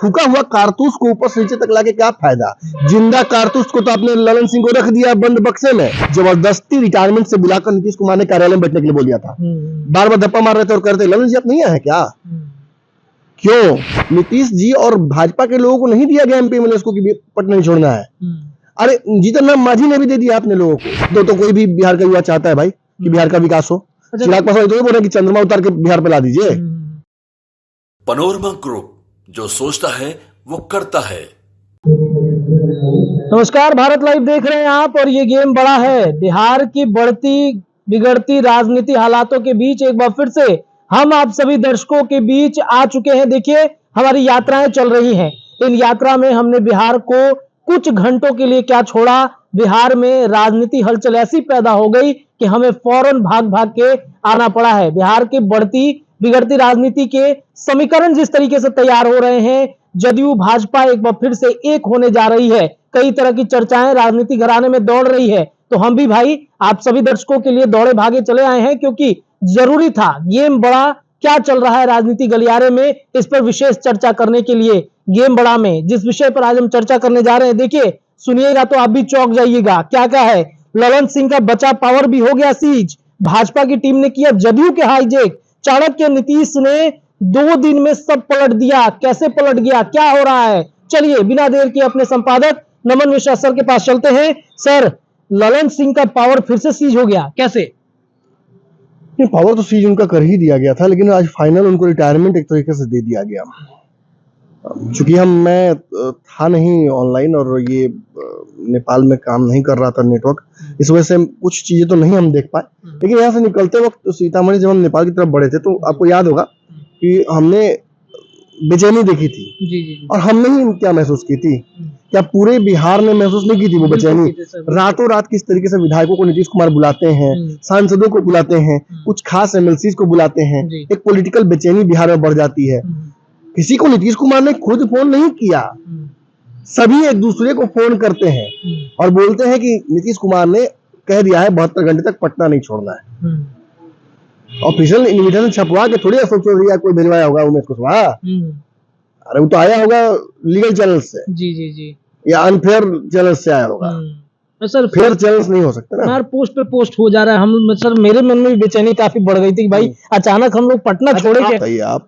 फूका हुआ कारतूस को ऊपर से नीचे तक लाके क्या फायदा? जिंदा कारतूस को तो आपने ललन सिंह को रख दिया बंद बक्से में। जबरदस्ती रिटायरमेंट से बुलाकर नीतीश कुमार ने कार्यालय में बैठने के लिए बोल दिया था। बार बार धप्पा मार रहे थे और कहते ललन जी आप नहीं आए क्या? क्यों? नीतीश जी और भाजपा के लोगों को नहीं दिया गया एमपी एमएलए को कि पटना नहीं छोड़ना है। अरे जीतन राम मांझी ने भी दे दिया आपने लोगों को। तो कोई भी बिहार का युवा चाहता है भाई कि बिहार का विकास हो। चिराग पासवान तो बोल रहे कि चंद्रमा उतार के बिहार पे ला दीजिए। पनोरमा ग्रुप, जो सोचता है वो करता है। नमस्कार, भारत लाइव देख रहे हैं आप और ये गेम बड़ा है। बिहार की बढ़ती बिगड़ती राजनीति हालातों के बीच एक बार फिर से हम आप सभी दर्शकों के बीच आ चुके हैं। देखिए, हमारी यात्राएं चल रही हैं। इन यात्रा में हमने बिहार को कुछ घंटों के लिए क्या छोड़ा, बिहार में राजनीति हलचल ऐसी पैदा हो गई कि हमें फौरन भाग भाग के आना पड़ा है। बिहार की बढ़ती बिगड़ती राजनीति के समीकरण जिस तरीके से तैयार हो रहे हैं, जदयू भाजपा एक बार फिर से एक होने जा रही है। कई तरह की चर्चाएं राजनीति घराने में दौड़ रही है। तो हम भी भाई आप सभी दर्शकों के लिए दौड़े भागे चले आए हैं, क्योंकि जरूरी था। गेम बड़ा क्या चल रहा है राजनीति गलियारे में, इस पर विशेष चर्चा करने के लिए गेम बड़ा में जिस विषय पर आज हम चर्चा करने जा रहे हैं, देखिए सुनिएगा तो आप भी चौंक जाइएगा। क्या क्या है? ललन सिंह का बचा पावर भी हो गया सीज। भाजपा की टीम ने किया जदयू के हाईजेक। चाणक्य नीतीश ने 2 दिन में सब पलट दिया। कैसे पलट गया, क्या हो रहा है? चलिए बिना देर के अपने संपादक नमन मिश्रा सर के पास चलते हैं। सर, ललन सिंह का पावर फिर से सीज हो गया, कैसे? पावर तो सीज उनका कर ही दिया गया था, लेकिन आज फाइनल उनको रिटायरमेंट एक तरीके से दे दिया गया। चूंकि मैं था नहीं ऑनलाइन और ये नेपाल में काम नहीं कर रहा था नेटवर्क, इस वजह से कुछ चीजें तो नहीं हम देख पाए। लेकिन यहाँ से निकलते वक्त तो सीतामढ़ी जब हम नेपाल की तरफ बढ़े थे तो आपको याद होगा कि हमने बेचैनी देखी थी। जी। और हमने ही क्या महसूस की थी? क्या पूरे बिहार ने महसूस नहीं की थी वो बेचैनी? रातों रात किस तरीके से विधायकों को नीतीश कुमार बुलाते हैं, सांसदों को बुलाते हैं, कुछ खास एमएलसी को बुलाते हैं, एक पॉलिटिकल बेचैनी बिहार में बढ़ जाती है। किसी को नीतीश कुमार ने खुद फोन नहीं किया, सभी एक दूसरे को फोन करते हैं और बोलते हैं कि नीतीश कुमार ने कह दिया है 72 घंटे तक पटना नहीं छोड़ना है। ऑफिशियल इन्विटेशन छपवा के थोड़ी अशोक चौधरी कोई भिजवाया होगा उमेश कुशवाहा। अरे वो तो आया होगा लीगल चैनल से। जी। या अनफेयर चैनल से आया होगा। सर फेयर चैनल नहीं हो सकता ना। यार, पोस्ट पे पोस्ट हो जा रहा है। हम सर मेरे मन में भी बेचैनी काफी बढ़ गई थी कि भाई अचानक हम लोग पटना छोड़े के। आप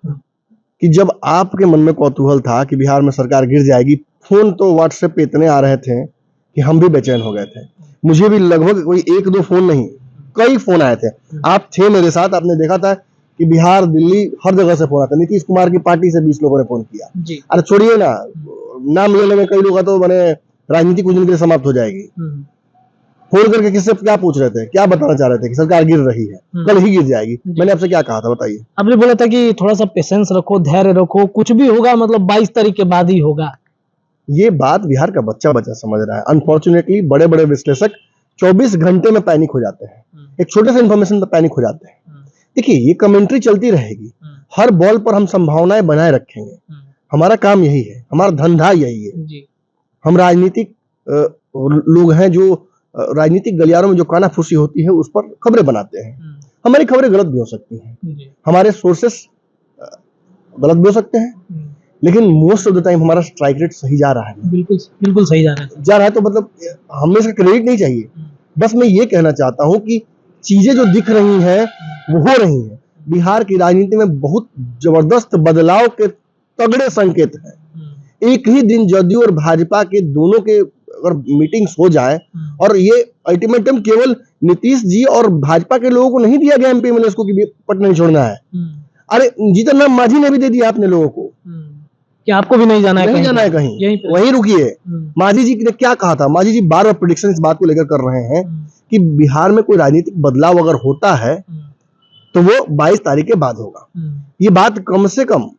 कि जब आपके मन में कौतूहल था कि बिहार में सरकार गिर जाएगी, फोन तो व्हाट्सएप पे इतने आ रहे थे कि हम भी बेचैन हो गए थे। मुझे भी लगभग कोई 1-2 फोन नहीं, कई फोन आए थे। आप थे मेरे साथ, आपने देखा था कि बिहार दिल्ली हर जगह से फोन आता। नीतीश कुमार की पार्टी से 20 लोगों ने फोन किया। अरे छोड़िए ना, नाम लेने में कई लोग तो मैंने राजनीति कुछ दिन के लिए समाप्त हो जाएगी। फोन करके किससे क्या पूछ रहे थे, क्या बताना चाह रहे थे? कि सरकार गिर रही है, कल ही गिर जाएगी। मैंने आपसे क्या कहा था बताइए? आपने बोला था कि थोड़ा सा पेशेंस रखो, धैर्य रखो, कुछ भी होगा मतलब 22 तारीख के बाद ही होगा। ये बात बिहार का बच्चा समझ रहा है। अनफॉर्चुनेटली बड़े बड़े विश्लेषक 24 घंटे में पैनिक हो जाते हैं, एक छोटे से इन्फॉर्मेशन पर पैनिक हो जाते हैं। देखिए, ये कमेंट्री चलती रहेगी, हर बॉल पर हम संभावनाएं बनाए रखेंगे। हमारा काम यही है, हमारा धंधा यही है। हम राजनीतिक लोग हैं जो राजनीतिक गलियारों में जो कानाफूसी होती है उस पर खबरें बनाते हैं। हमारी खबरें गलत भी हो सकती हैं, हमारे सोर्सेस गलत भी हो सकते हैं, लेकिन मोस्ट ऑफ द टाइम हमारा स्ट्राइक रेट सही जा रहा है। बिल्कुल सही जा रहा है। तो मतलब हमें इसका क्रेडिट नहीं चाहिए। बस मैं ये कहना चाहता हूं कि चीजें जो दिख रही हैं वो हो रही हैं। बिहार की राजनीति में बहुत जबरदस्त बदलाव के तगड़े संकेत हैं। एक ही दिन जदयू और भाजपा के दोनों के अगर मीटिंग्स हो जाए, और ये अल्टीमेटम केवल नीतीश जी और भाजपा के लोगों को नहीं दिया गया एमपी एमएलए को कि पटना नहीं छोड़ना है। अरे जीतन राम मांझी ने भी दे दिया आपने लोगों को कि आपको भी नहीं जाना है, कहीं वहीं रुकिए। मांझी जी ने क्या कहा था? मांझी जी बार बार प्रेडिक्शन इस बात को लेकर कर रहे हैं कि बिहार में कोई राजनीतिक बदलाव अगर होता है तो वो 22 तारीख के बाद होगा। ये बात कम से कम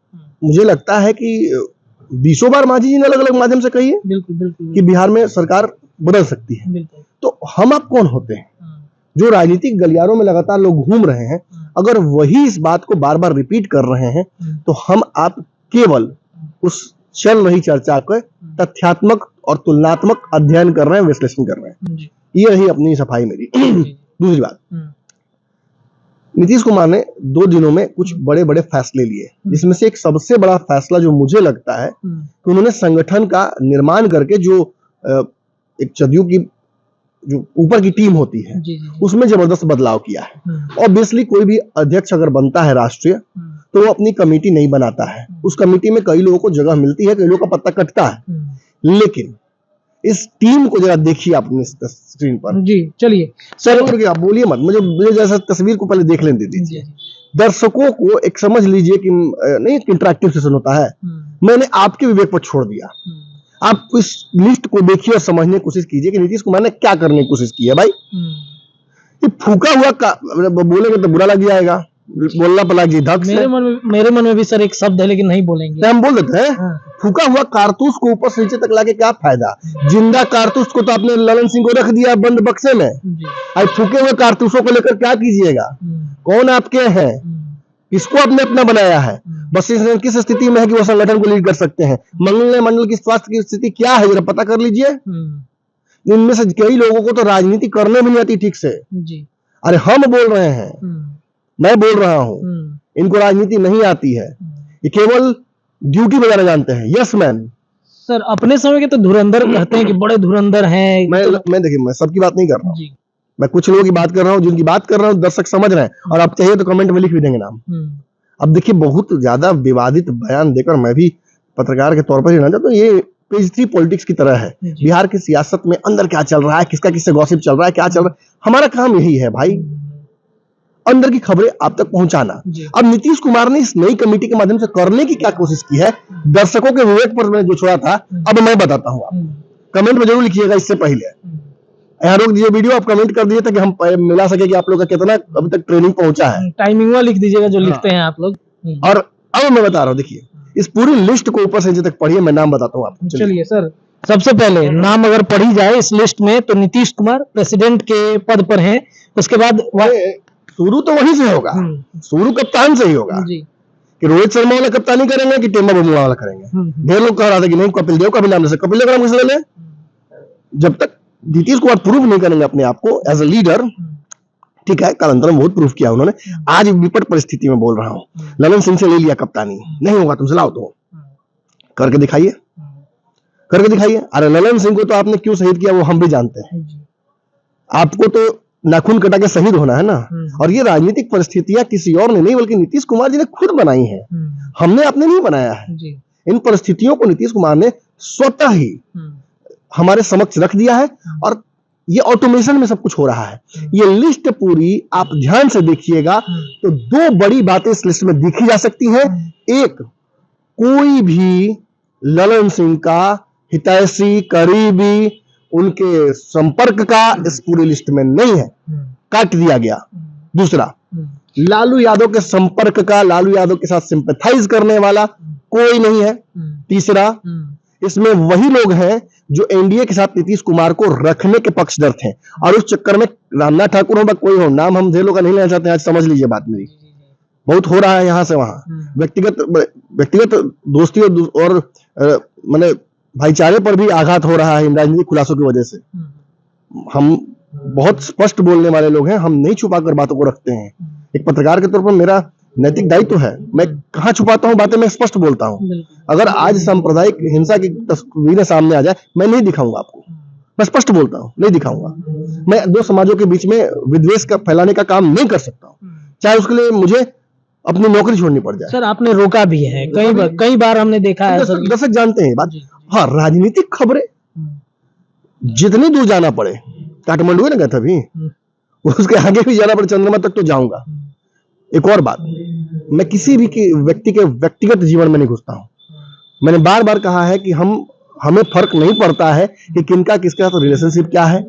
मुझे लगता है कि 20 बार मांझी जी ने अलग अलग माध्यम से कही है। बिल्कुल कि बिहार में सरकार बदल सकती है। तो हम आप कौन होते हैं जो राजनीतिक गलियारों में लगातार लोग घूम रहे हैं? अगर वही इस बात को बार बार रिपीट कर रहे हैं तो हम आप केवल उस चल रही चर्चा को तथ्यात्मक और तुलनात्मक अध्ययन कर रहे हैं, विश्लेषण कर रहे हैं। ये रही अपनी सफाई मेरी। दूसरी बात, नीतीश कुमार ने 2 दिनों में कुछ बड़े बड़े फैसले लिए, जिसमें से एक सबसे बड़ा फैसला जो मुझे लगता है कि उन्होंने संगठन का निर्माण करके जो एक जदयू की जो ऊपर की टीम होती है उसमें जबरदस्त बदलाव किया है। ऑब्वियसली कोई भी अध्यक्ष अगर बनता है राष्ट्रीय तो वो अपनी कमेटी नहीं बनाता है, उस कमेटी में कई लोगों को जगह मिलती है, कई लोगों का पत्ता कटता है। लेकिन इस टीम को जरा देखिए अपने स्क्रीन पर। जी चलिए सर, आप बोलिए मत, मुझे जैसा तस्वीर को पहले देख लेने दीजिए। दर्शकों को एक समझ लीजिए कि नहीं इंटरैक्टिव सेशन होता है, मैंने आपके विवेक पर छोड़ दिया। आप इस लिस्ट को देखिए और समझने की कोशिश कीजिए कि नीतीश कुमार ने क्या करने की कोशिश की है। भाई ये फूका हुआ बोलेंगे तो बुरा लग जाएगा, बोलना पड़ा जी धक से। मेरे मन में भी सर एक शब्द है लेकिन नहीं बोलेंगे, हम बोल देते हैं। फूका हुआ कारतूस को ऊपर से नीचे तक लाके क्या फायदा? जिंदा कारतूस को तो आपने ललन सिंह को रख दिया बंद बक्से में, आज फूके हुए कारतूसों को लेकर क्या कीजिएगा? कौन आपके हैं? किसको आपने अपना बनाया है? बस किस स्थिति में है कि वो संगठन को लीड कर सकते हैं? मंडल की स्वास्थ्य की स्थिति क्या है जरा पता कर लीजिए। इनमें से कई लोगों को तो राजनीति करने भी नहीं आती ठीक से। अरे हम बोल रहे हैं, मैं बोल रहा हूं, इनको राजनीति नहीं आती है, ये केवल ड्यूटी बजाना जानते हैं। Yes man. सर अपने समय के तो धुरंधर कहते हैं कि बड़े धुरंधर हैं। मैं देखिए, मैं सबकी बात नहीं कर रहा हूँ, मैं कुछ लोगों की बात कर रहा हूँ, जिनकी बात कर रहा हूँ दर्शक समझ रहे हैं, और आप चाहिए तो कमेंट में लिख भी देंगे नाम। अब देखिए, बहुत ज्यादा विवादित बयान देकर मैं भी पत्रकार के तौर पर ही ना जाता, तो ये पेज 3 पॉलिटिक्स की तरह है। बिहार की सियासत में अंदर क्या चल रहा है, किसका किससे गॉसिप चल रहा है, क्या चल रहा है, हमारा काम यही है भाई, अंदर की खबरें आप तक पहुंचाना। अब नीतीश कुमार ने इस नई कमेटी के माध्यम से करने की क्या कोशिश की है, दर्शकों के विवेक पर मैंने जो छोड़ा था अब मैं बताता हूं आपको। कमेंट में जरूर लिखिएगा इससे पहले, यहाँ रोक दीजिए वीडियो, आप कमेंट कर दीजिए ताकि हम मिला सके कि आप लोग का कितना अभी तक ट्रेनिंग पहुंचा है। टाइमिंग लिख दीजिएगा जो लिखते हैं आप लोग। और अब मैं बता रहा हूँ, देखिए इस पूरी लिस्ट को ऊपर से नीचे तक पढ़िए, मैं नाम बताता हूँ आपको। चलिए सर, सबसे पहले नाम अगर पढ़ी जाए इस लिस्ट में तो नीतीश कुमार प्रेसिडेंट के पद पर हैं। उसके बाद शुरू तो वहीं से होगा, शुरू कप्तान से ही होगा कि रोहित शर्मा वाला कप्तानी करेंगे कि टेम्बा बुमराह वाला करेंगे। ढेर लोग कह रहा था कि नहीं कपिल देव का भी नाम ले सकते, कपिल देव का नाम किसे ले लें? जब तक नीतीश कुमार प्रूव नहीं करेंगे अपने आप को एज ए लीडर, ठीक है, कालांतर में बहुत प्रूफ किया उन्होंने, आज विपट परिस्थिति में बोल रहा हूँ, ललन सिंह से ले लिया कप्तानी, नहीं होगा तुमसे, लाओ तो करके दिखाइए, करके दिखाइए। अरे ललन सिंह को तो आपने क्यों शहीद किया वो हम भी जानते हैं, आपको तो नाखून कटा के शहीद होना है ना। और ये राजनीतिक परिस्थितियां किसी और ने नहीं बल्कि नीतीश कुमार जी ने खुद बनाई है, हमने आपने नहीं बनाया है। इन परिस्थितियों को नीतीश कुमार ने स्वतः ही हमारे समक्ष रख दिया है, और ये ऑटोमेशन में सब कुछ हो रहा है। ये लिस्ट पूरी आप ध्यान से देखिएगा तो 2 बड़ी बातें इस लिस्ट में देखी जा सकती हैं। एक, कोई भी ललन सिंह का हितैषी, करीबी, उनके संपर्क का इस पूरी लिस्ट में नहीं है, काट दिया गया। दूसरा, लालू यादव के संपर्क का, लालू यादव के साथ सिंपैथाइज करने वाला कोई नहीं है। तीसरा, इसमें वही लोग हैं जो एनडीए के साथ नीतीश कुमार को रखने के पक्षधर थे, और उस चक्कर में रामनाथ ठाकुर हो कोई हो, नाम हम ढेर लोग का नहीं लेना चाहते हैं, आज समझ लीजिए बात मेरी, बहुत हो रहा है यहां से वहां, व्यक्तिगत दोस्ती और माने भाईचारे पर भी आघात हो रहा है इन राजनीतिक खुलासों की वजह से। हम बहुत स्पष्ट बोलने वाले लोग हैं, हम नहीं छुपा कर बातों को रखते हैं। एक पत्रकार के तौर पर मेरा नैतिक दायित्व है, मैं कहाँ छुपाता हूँ बातें, मैं स्पष्ट बोलता हूँ। अगर आज सांप्रदायिक हिंसा की तस्वीरें सामने आ जाए, मैं नहीं दिखाऊंगा आपको, मैं स्पष्ट बोलता हूँ, नहीं दिखाऊंगा। मैं 2 समाजों के बीच में विद्वेष का फैलाने का काम नहीं कर सकता हूँ, चाहे उसके लिए मुझे अपनी नौकरी छोड़नी पड़ जाए। सर आपने रोका भी है कई बार हमने देखा है। दर्शक जानते हैं बात। हाँ, राजनीतिक खबरें जितनी दूर जाना पड़े, काठमांडू ना गया था अभी, उसके आगे भी जाना पड़े, चंद्रमा तक तो जाऊंगा। एक और बात, मैं किसी भी व्यक्ति के व्यक्तिगत जीवन में नहीं घुसता हूं। मैंने बार बार कहा है कि हमें फर्क नहीं पड़ता है कि किनका किसके साथ रिलेशनशिप क्या है,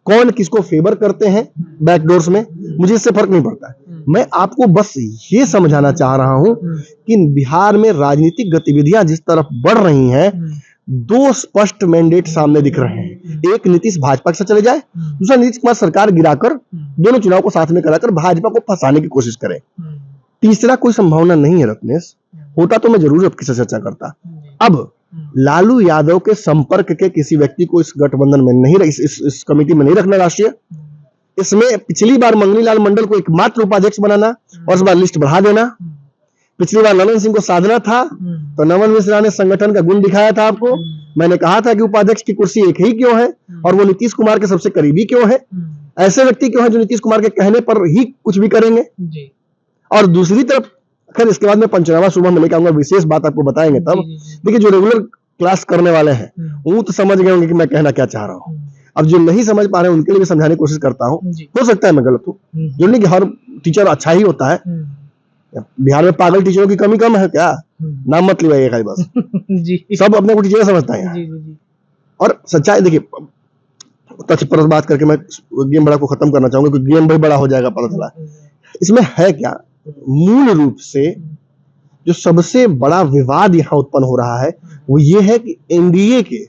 कौन किसको फेवर करते हैं बैकडोर्स में, मुझे इससे फर्क नहीं पड़ता है। मैं आपको बस ये समझाना चाह रहा हूं कि बिहार में राजनीतिक गतिविधियां जिस तरफ बढ़ रही हैं, 2 स्पष्ट मैंडेट सामने दिख रहे हैं। एक, नीतीश भाजपा से चले जाए, दूसरा नीतीश कुमार सरकार गिराकर दोनों चुनाव को साथ में कराकर भाजपा को फंसाने की कोशिश करे। तीसरा कोई संभावना नहीं है रत्नेश, होता तो मैं जरूर आपके साथ चर्चा करता। अब लालू यादव के संपर्क के किसी व्यक्ति को इस गठबंधन में नहीं, इस कमेटी में नहीं रखना राष्ट्रीय, इसमें पिछली बार मंगनीलाल मंडल को एकमात्र उपाध्यक्ष बनाना और इस बार लिस्ट बढ़ा देना। पिछली बार नमन सिंह को साधना था तो नमन मिश्रा ने संगठन का गुण दिखाया था आपको। मैंने कहा था कि उपाध्यक्ष की कुर्सी एक ही क्यों है और वो नीतीश कुमार के सबसे करीबी क्यों है, ऐसे व्यक्ति क्यों है जो नीतीश कुमार के कहने पर ही कुछ भी करेंगे। और दूसरी तरफ खैर इसके बाद में पंचनामा सुबह में लेकर आऊंगा, विशेष बात आपको बताएंगे तब। देखिए जो रेगुलर क्लास करने वाले हैं वो तो समझ गए होंगे कि मैं कहना क्या चाह रहा हूँ। अब जो नहीं समझ पा रहे हैं उनके लिए भी समझाने की कोशिश करता हूँ। हो सकता है मैं गलत हूँ, जो नहीं कि हर टीचर अच्छा ही होता है। बिहार में पागल टीचरों की कमी कम है क्या? नाम मत लिया खाली बस। सब अपने को टीचर समझता है। और सच्चाई देखिए, तथ्य पर बात करके मैं गेम बड़ा को खत्म करना चाहूंगा क्योंकि गेम भाई बड़ा हो जाएगा पता चला। इसमें है क्या, मूल रूप से जो सबसे बड़ा विवाद यहां उत्पन्न हो रहा है वो ये है कि एनडीए के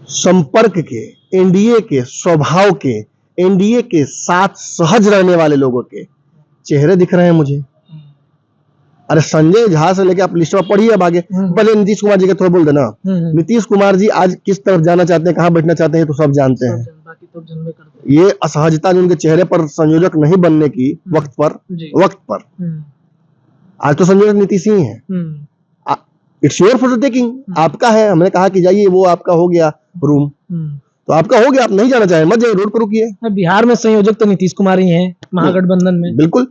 संपर्क के, एनडीए के स्वभाव के, एनडीए के साथ सहज रहने वाले लोगों के चेहरे दिख रहे हैं मुझे। अरे संजय झा से लेके आप लिस्ट में पढ़िए अब आगे। पहले नीतीश कुमार जी का थोड़ा बोल देना। नीतीश कुमार जी आज किस तरफ जाना चाहते हैं, कहां बैठना चाहते हैं तो सब जानते हैं। ये असहजता जो उनके चेहरे पर संयोजक नहीं बनने की वक्त पर आज तो संयोजक नीतीश ही है। इट्स योर फॉर टेकिंग, आपका है। हमने कहा कि जाइए, वो आपका हो गया रूम तो आपका हो गया, आप नहीं जाना चाहे मत जाइए, रोड पर रुकिए। बिहार में संयोजक तो नीतीश कुमार ही हैं महागठबंधन में। बिल्कुल।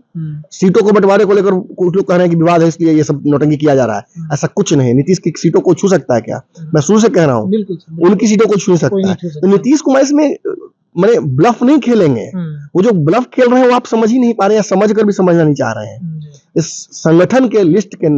सीटों को बंटवारे को लेकर कुछ लोग कह रहे हैं कि विवाद है इसलिए ये सब नौटंकी किया जा रहा है। ऐसा कुछ नहीं। नीतीश की सीटों को छू सकता है क्या? मैं शुरू से कह रहा हूँ उनकी सीटों को छू सकता है। तो नीतीश कुमार इसमें मैंने ब्लफ नहीं खेलेंगे। वो जो ब्लफ खेल रहे हैं वो आप समझ ही नहीं पा रहे हैं, समझ कर भी समझना नहीं चाह रहे हैं। इस संगठन के लिस्ट के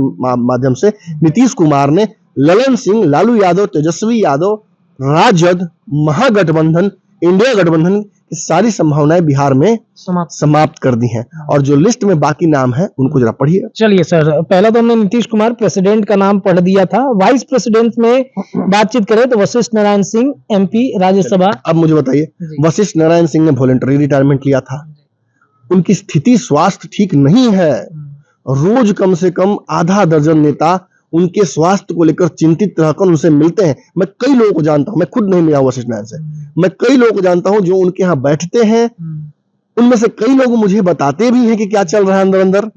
माध्यम से नीतीश कुमार ने ललन सिंह, लालू यादव, तेजस्वी यादव, राजद, महागठबंधन, इंडिया गठबंधन की सारी संभावनाएं बिहार में समाप्त कर दी हैं। और जो लिस्ट में बाकी नाम है उनको जरा पढ़िए। चलिए सर, पहला तो हमने नीतीश कुमार प्रेसिडेंट का नाम पढ़ दिया था। वाइस प्रेसिडेंट में बातचीत करें तो वशिष्ठ नारायण सिंह एमपी राज्यसभा। अब मुझे बताइए, वशिष्ठ नारायण सिंह ने वॉलंटरी रिटायरमेंट लिया था। उनकी स्थिति स्वास्थ्य ठीक नहीं है। रोज कम से कम आधा दर्जन नेता उनके स्वास्थ्य को लेकर चिंतित रहकर उनसे मिलते हैं। मैं कई लोगों को जानता हूं, मैं खुद नहीं मिला वशिष्ठ नारायण से, मैं कई लोगों को जानता हूं जो उनके यहाँ बैठते हैं। उनमें से कई लोग मुझे बताते भी हैं कि क्या चल रहा है अंदर अंदर।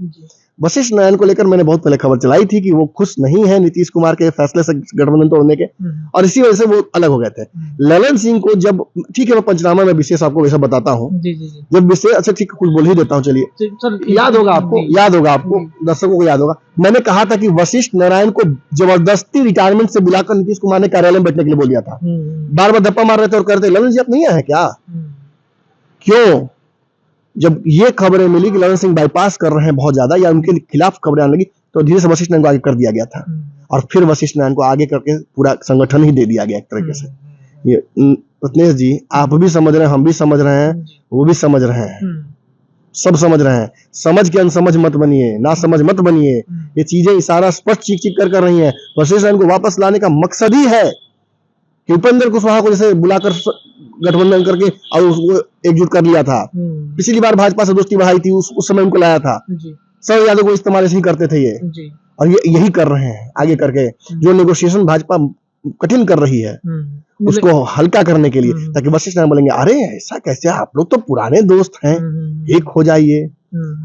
वशिष्ठ नारायण को लेकर मैंने बहुत पहले खबर चलाई थी कि वो खुश नहीं है नीतीश कुमार के फैसले से गठबंधन तोड़ने के, और इसी वजह से वो अलग हो गए थे। ललन सिंह को जब, ठीक है मैं पंचनामा में विशेष आपको वैसा बताता हूँ जब विशेष, अच्छा ठीक है कुछ बोल ही देता हूँ। चलिए, याद होगा आपको, दर्शकों को याद होगा, मैंने कहा था कि वशिष्ठ नारायण को जबरदस्ती रिटायरमेंट से बुलाकर नीतीश कुमार ने कार्यालय में बैठने के लिए बोल दिया था। बार बार धप्पा मार रहे थे और कहते ललन जी आप नहीं आए क्या? क्यों? जब ये खबरें मिली कि ललन सिंह बाईपास कर रहे हैं बहुत ज्यादा या उनके खिलाफ खबरें आने लगी तो धीरे से वशिष्ठ नारायण को आगे कर दिया गया था। और फिर वशिष्ठ नारायण को आगे करके पूरा संगठन ही दे दिया गया एक तरीके से। ये रत्नेश जी आप भी समझ रहे हैं, हम भी समझ रहे हैं, वो भी समझ रहे हैं, सब समझ रहे हैं। समझ के अनसमझ मत बनिए, ना समझ मत बनिए। ये चीजें इशारा स्पष्ट चीख चीख कर रही हैं। वशिष्ठ नारायण को वापस लाने का मकसद ही है कि उपेंद्र कुशवाहा को जैसे बुलाकर गठबंधन करके और उसको एकजुट कर लिया था। पिछली बार भाजपा से दोस्ती बढ़ाई थी, उस समय उनको लाया था। शरद यादव को इस्तेमाल ऐसे ही करते थे ये, और ये यही कर रहे हैं आगे करके। जो नेगोशिएशन भाजपा कठिन कर रही है उसको हल्का करने के लिए, ताकि वशिष्ठ नारायण बोलेंगे अरे ऐसा कैसे, आप लोग तो पुराने दोस्त हैं, एक हो जाइए।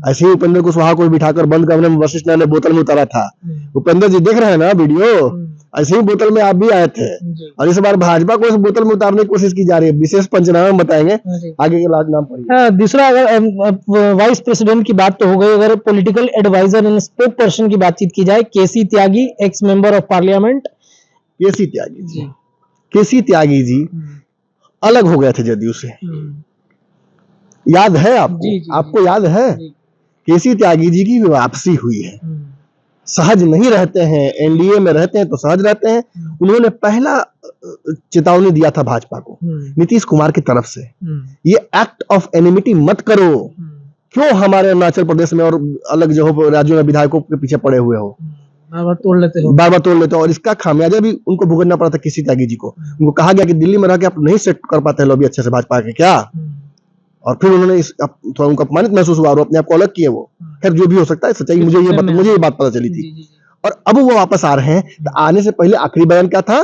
ऐसे ही उपेंद्र कुशवाहा को बिठाकर बंद कमरे में वशिष्ठ नारायण ने बोतल में उतारा था। उपेंद्र जी देख रहे हैं ना वीडियो, ऐसे ही बोतल में आप भी आए थे। और इस बार भाजपा को इस बोतल में उतारने की कोशिश की जा रही है। विशेष पंचनामा में बताएंगे आगे के लास्ट नाम पढ़िए। दूसरा, अगर वाइस प्रेसिडेंट की बात तो हो गई, अगर political adviser and spokesperson की बातचीत की जाए, KC Tyagi, ex member of parliament. KC Tyagi ji अलग हो गए थे जदयू से, याद है आपको? आपको याद है? केसी त्यागी जी की वापसी हुई है। सहज नहीं रहते हैं, एनडीए में रहते हैं तो सहज रहते हैं। उन्होंने पहला चेतावनी दिया था भाजपा को नीतीश कुमार की तरफ से, ये एक्ट ऑफ एनिमिटी मत करो। क्यों हमारे अरुणाचल प्रदेश में और अलग जगहों राज्यों में विधायकों के पीछे पड़े हुए हो, बार बार तोड़ लेते हो। और इसका खामियाजा भी उनको भुगतना पड़ा था केसी त्यागी जी को। उनको कहा गया कि दिल्ली में रह के आप नहीं सेट कर पाते लॉबी अच्छे से भाजपा के क्या, और फिर उन्होंने थोड़ा उनको अपमानित महसूस हुआ और अपने आप को अलग किए। वो खैर जो भी हो सकता है, सच्चाई मुझे ये बात पता चली थी। और अब वो वापस आ रहे हैं, तो आने से पहले आखिरी बयान क्या था?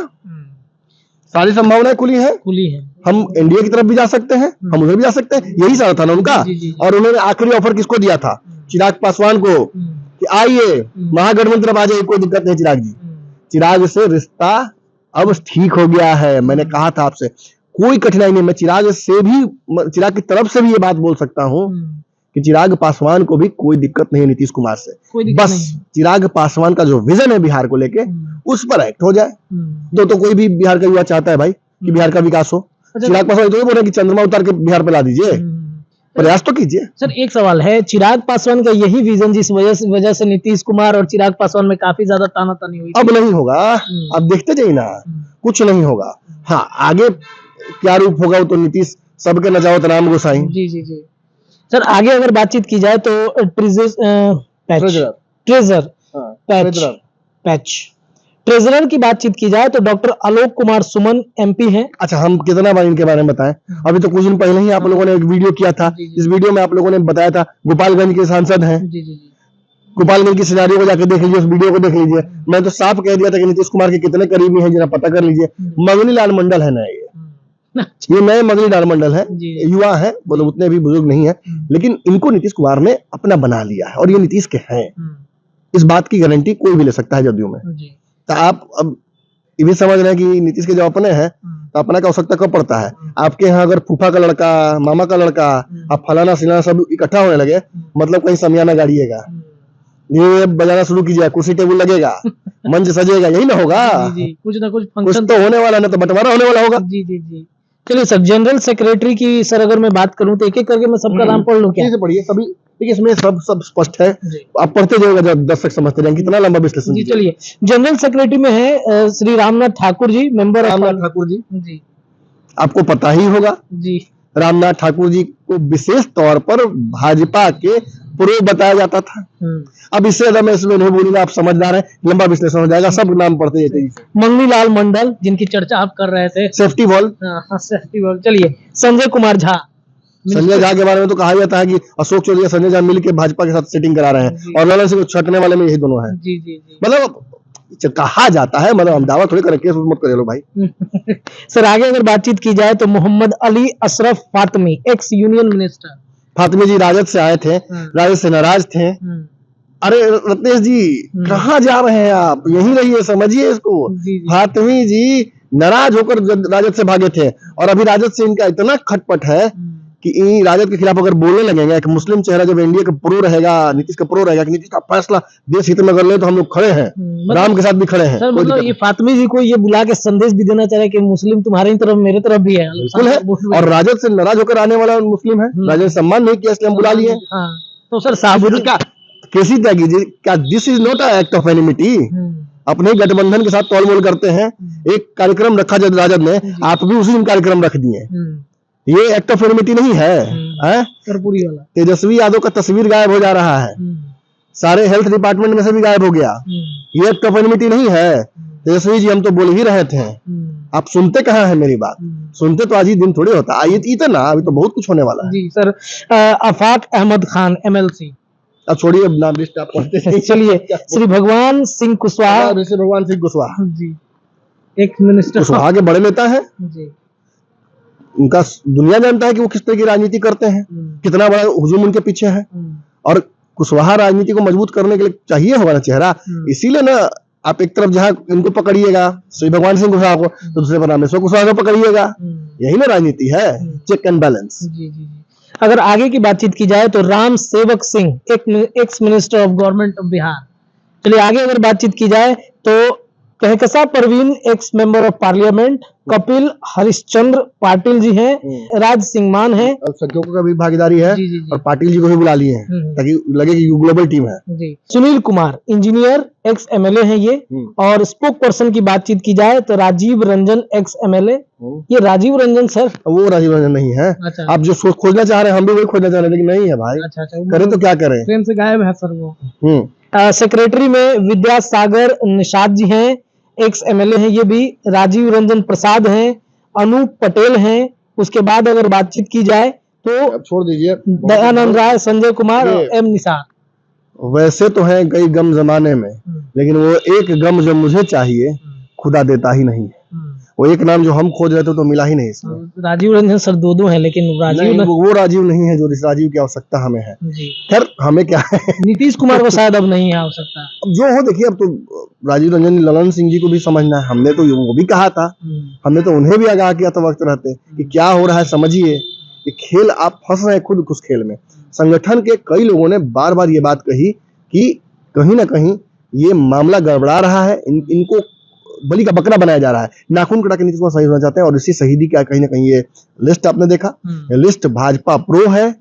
सारी संभावनाएं खुली हैं। खुली है। हम एनडीए की तरफ भी जा सकते हैं, हम उधर भी जा सकते हैं, यही सारा था ना उनका। और उन्होंने आखिरी ऑफर किसको दिया था? चिराग पासवान को, कि आइए महागठबंधन तरफ आ जाइए, कोई दिक्कत नहीं चिराग जी। चिराग से रिश्ता अब ठीक हो गया है। मैंने कहा था आपसे, कोई कठिनाई नहीं। मैं चिराग की तरफ से भी ये बात बोल सकता हूँ कि चिराग पासवान को भी कोई दिक्कत नहीं है नीतीश कुमार से। बस चिराग पासवान का जो विजन है बिहार को लेके, उस पर एक्ट हो जाए। तो कोई भी बिहार का युवा चाहता है भाई कि बिहार का विकास हो। चिराग पासवान तो ये बोल रहे हैं कि चंद्रमा उतार के बिहार पे ला दीजिए, प्रयास तो कीजिए। सर एक सवाल है, चिराग पासवान का यही विजन जिस वजह से नीतीश कुमार और चिराग पासवान में काफी ज्यादा तानातानी हुई। अब नहीं होगा, अब देखते जाइए ना, कुछ नहीं होगा। हाँ, आगे क्या रूप होगा वो तो नीतीश सबके नजावत राम गोसाई। जी जी जी। सर आगे अगर बातचीत की जाए तो ट्रेजरर की बातचीत की जाए तो डॉक्टर आलोक कुमार सुमन एमपी हैं। अच्छा, हम कितना बार इनके बारे में बताएं? अभी तो कुछ दिन पहले ही आप लोगों ने एक वीडियो किया था। इस वीडियो में आप लोगों ने बताया था गोपालगंज के सांसद हैं। गोपालगंज की सिनारियों को जाकर देख लीजिए, उस वीडियो को देख लीजिए। मैं तो साफ कह दिया था कि नीतीश कुमार के कितने करीबी हैं, जरा पता कर लीजिए। मगनी लाल मंडल है ना, ये नए मगनी लाल मंडल है, युवा है, मतलब उतने भी बुजुर्ग नहीं है, लेकिन इनको नीतीश कुमार ने अपना बना लिया है और ये नीतीश के हैं। इस बात की गारंटी कोई भी ले सकता है जदयू में। तो आप अब ये भी समझ रहे हैं कि नीतीश के जो अपने हैं, तो अपना की आवश्यकता कब पड़ता है? आपके यहाँ अगर फूफा का लड़का, मामा का लड़का, आप फलाना सिलाना सब इकट्ठा होने लगे, मतलब कहीं समियाना गाड़िएगा, ये बजाना शुरू कीजिए, कुर्सी टेबल लगेगा, मंच सजेगा, यही ना होगा। कुछ ना कुछ कुछ तो होने वाला, ना तो बंटवारा होने वाला होगा। जी जी जी। चलिए सर, जनरल सेक्रेटरी की सर अगर मैं बात करूं तो एक एक करके मैं सबका नाम पढ़ लूं क्या? से पढ़िए सभी, देखिए इसमें सब स्पष्ट है, आप पढ़ते जाइएगा जब दर्शक समझते रहेंगे। कितना लंबा विश्लेषण। जी चलिए, जनरल सेक्रेटरी में है श्री रामनाथ ठाकुर जी, मेंबर रामनाथ ठाकुर जी। जी आपको पता ही होगा जी, रामनाथ ठाकुर जी को विशेष तौर पर भाजपा के पूर्व बताया जाता था। अब इससे ज्यादा मैं इसमें नहीं बोलूंगा, आप समझदार हैं, लंबा विश्लेषण हो जाएगा, सब नाम पढ़ते जाइए। मंगनी लाल मंडल जिनकी चर्चा आप कर रहे थे, सेफ्टी वॉल। Safety wall. चलिए, संजय कुमार झा। संजय झा के बारे में तो कहा जाता है कि अशोक चौधरी संजय झा मिलकर भाजपा के साथ सेटिंग करा रहे हैं, और ललन सिंह को छटने वाले में यही दोनों हैं। जी जी जी। मतलब कहा जाता है, मतलब हम दावा थोड़ी करें, केस मत करे लो भाई। सर आगे अगर बातचीत की जाए तो Mohammad Ali Ashraf Fatmi, ex union minister. Fatmi ji RJD से आए थे, राजद से नाराज थे। अरे रत्नेश जी, कहाँ जा रहे हैं आप? यहीं रहिए, समझिए इसको। फातमी जी नाराज होकर राजद से भागे थे, और अभी राजद से इनका इतना खटपट है कि राजद के खिलाफ अगर बोलने लगेंगे, एक मुस्लिम चेहरा जब एनडीए का प्रो रहेगा, नीतीश का प्रो रहेगा कि नीतीश का फैसला देश हित में कर ले, तो हम लोग खड़े हैं, राम के साथ भी खड़े हैं। सर मतलब ये फातमी जी को ये बुला के संदेश भी देना चाह रहे हैं कि मुस्लिम तुम्हारी तरफ मेरे तरफ भी है। बिल्कुल है, और राजद से नाराज होकर आने वाला मुस्लिम है, राजद सम्मान नहीं किया, इसलिए हम बुला लिए। तो सर साबुद्दीन का केसी त्यागी जी, क्या this is not a act of enmity? अपने गठबंधन के साथ तोलमोल करते हैं। एक कार्यक्रम रखा जब राजद ने, आप भी उसी दिन कार्यक्रम रख दिए, ये एक्ट ऑफ एनिमिटी नहीं है? कर्पूरी वाला तेजस्वी यादव का तस्वीर गायब हो जा रहा है, सारे हेल्थ डिपार्टमेंट में से भी गायब हो गया, ये एक्ट ऑफ एनिमिटी नहीं है। तेजस्वी जी, हम तो बोल ही रहे थे, आप सुनते कहाँ हैं मेरी बात? सुनते तो आज ही दिन थोड़ी होता, आइए इतना, अभी तो बहुत कुछ होने वाला है। जी सर, आफाक अहमद खान एमएलसी। अब छोड़िए, अब नाम लिस्ट आप पढ़ते हैं। चलिए, श्री भगवान सिंह कुशवाहा। श्री भगवान सिंह कुशवाहा जी, एक मिनिस्टर, कुशवाहा के बड़े नेता है जी। उनका दुनिया जानता है कि वो किस तरह की राजनीति करते हैं, कितना बड़ा हुजूम उनके पीछे है, और कुशवाहा राजनीति को मजबूत करने के लिए चाहिए होगा ना चेहरा। इसीलिए ना, आप एक तरफ जहाँ इनको पकड़िएगा श्री भगवान सिंह कुशवाहा को, तो दूसरे पर रामेश्वर कुशवाहा को पकड़िएगा। यही ना राजनीति है, चेक एंड बैलेंस। जी जी। अगर आगे की बातचीत की जाए तो Ram Sevak Singh, ex minister of government of Bihar. चलिए आगे अगर बातचीत की जाए तो Kahkasha Parveen, ex member of parliament. Kapil Harishchandra Patil ji हैं, राज सिंह मान है, संख्यकों का भी भागीदारी है। जी, जी, जी। और पाटिल जी को भी बुला लिए हैं ताकि लगे कि ग्लोबल टीम है। जी। Sunil Kumar, engineer, ex MLA हैं ये। और स्पोक पर्सन की बातचीत की जाए तो राजीव रंजन, एक्स एमएलए। ये राजीव रंजन सर, वो राजीव रंजन नहीं है। अच्छा। आप जो खोजना चाह रहे हैं, हम भी वही खोजना चाह रहे हैं, लेकिन नहीं है भाई। अच्छा, करें तो क्या करें, ट्रेन से गायब है सर वो। सेक्रेटरी में विद्यासागर निषाद जी हैं, एक्स एमएलए हैं ये भी। राजीव रंजन प्रसाद हैं, अनूप पटेल हैं। उसके बाद अगर बातचीत की जाए तो छोड़ दीजिए, दयानंद राय, संजय कुमार और एम निसार। वैसे तो हैं कई गम जमाने में, लेकिन वो एक गम जो मुझे चाहिए खुदा देता ही नहीं है। वो एक नाम जो हम खोज रहे थे तो मिला ही नहीं इसमें। राजीव रंजन सर दो हैं, लेकिन राजीव नहीं, वो राजीव नहीं है जो इस राजीव की आवश्यकता हमें है। जी। खैर हमें क्या है, नीतीश कुमार को शायद अब नहीं है आवश्यकता। अब जो हो देखिए, अब तो राजीव रंजन ललन सिंह जी को भी समझना है। हमने तो वो भी कहा था, हमने तो उन्हें भी आगाह किया था वक्त रहते कि क्या हो रहा है समझिए, ये खेल आप फंस रहे हैं खुद उस खेल में। संगठन के कई लोगों ने बार बार ये बात कही कि कहीं ना कहीं ये मामला गड़बड़ा रहा है, इनको बलि का बकरा बनाया जा रहा है, नाखून कटा के नीतीश कुमार शहीद होना चाहते हैं। और इसी शहीदी का कहीं ना कहीं ये लिस्ट आपने देखा, ये लिस्ट भाजपा प्रो है।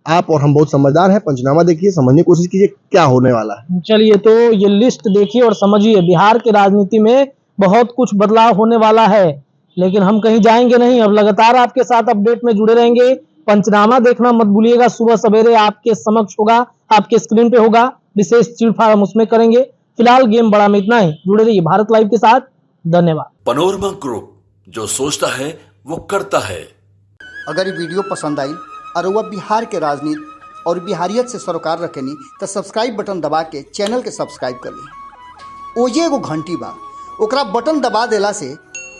आप और हम बहुत समझदार हैं, पंचनामा देखिए, समझने की कोशिश कीजिए क्या होने वाला है। चलिए, तो ये लिस्ट देखिए और समझिए, बिहार की राजनीति में बहुत कुछ बदलाव होने वाला है, लेकिन हम कहीं जाएंगे नहीं। अब लगातार आपके साथ अपडेट में जुड़े रहेंगे। पंचनामा देखना मत भूलिएगा, सुबह सवेरे आपके समक्ष होगा, आपके स्क्रीन पे होगा। विशेष चीड़-फाड़ हम उसमें करेंगे। फिलहाल गेम बड़ा में इतना ही। जुड़े रहिए भारत लाइव के साथ। धन्यवाद। पनोरमा ग्रुप, जो सोचता है वो करता है। अगर ये वीडियो पसंद आई और वह बिहार के राजनीति और बिहारियत से सरोकार रखेनी तो सब्सक्राइब बटन दबा के चैनल के सब्सक्राइब कर ली। ओजे एगो घंटी बा, ओकरा बटन दबा देला से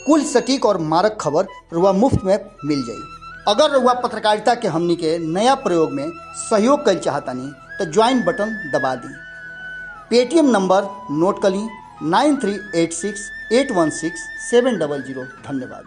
कुल सटीक और मारक खबर रुआ मुफ्त में मिल जाई। अगर रुआ पत्रकारिता के हमनी के नया प्रयोग में सहयोग कर चाहतानी तो ज्वाइन बटन दबा दी। पेटीएम नंबर नोट कर ली 9386816700। धन्यवाद।